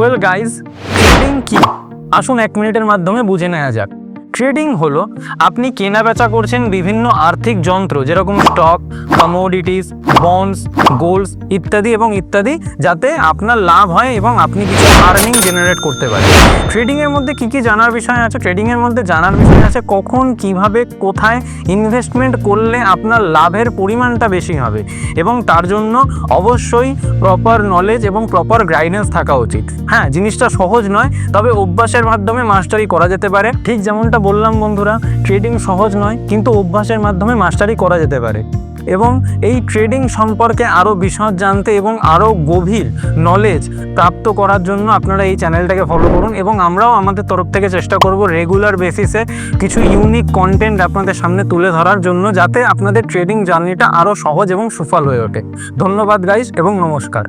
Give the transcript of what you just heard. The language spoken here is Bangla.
ওয়েল গাইজ, ট্রেডিং কি আসুন 1 মিনিটের মাধ্যমে বুঝে নেওয়া যাক। ট্রেডিং হলো আপনি কেনা বেচা করছেন বিভিন্ন আর্থিক যন্ত্র, যেরকম স্টক, কমোডিটিস, বন্ডস, গোল্ডস ইত্যাদি এবং ইত্যাদি, যাতে আপনার লাভ হয় এবং আপনি কিছু আর্নিং জেনারেট করতে পারেন। ট্রেডিংয়ের মধ্যে কী কী জানার বিষয় আছে? ট্রেডিংয়ের মধ্যে জানার বিষয় আছে কখন, কিভাবে, কোথায় ইনভেস্টমেন্ট করলে আপনার লাভের পরিমাণটা বেশি হবে, এবং তার জন্য অবশ্যই প্রপার নলেজ এবং প্রপার গাইডেন্স থাকা উচিত। হ্যাঁ, জিনিসটা সহজ নয়, তবে অভ্যাসের মাধ্যমে মাস্টারি করা যেতে পারে। ঠিক যেমনটা বললাম বন্ধুরা, ট্রেডিং সহজ নয়, কিন্তু অভ্যাসের মাধ্যমে মাস্টারি করা যেতে পারে। এবং এই ট্রেডিং সম্পর্কে আরও বিশদ জানতে এবং আরও গভীর নলেজ প্রাপ্ত করার জন্য আপনারা এই চ্যানেলটাকে ফলো করুন, এবং আমরাও আমাদের তরফ থেকে চেষ্টা করব রেগুলার বেসিসে কিছু ইউনিক কন্টেন্ট আপনাদের সামনে তুলে ধরার জন্য, যাতে আপনাদের ট্রেডিং জার্নিটা আরও সহজ এবং সুফল হয়ে ওঠে। ধন্যবাদ গাইস এবং নমস্কার।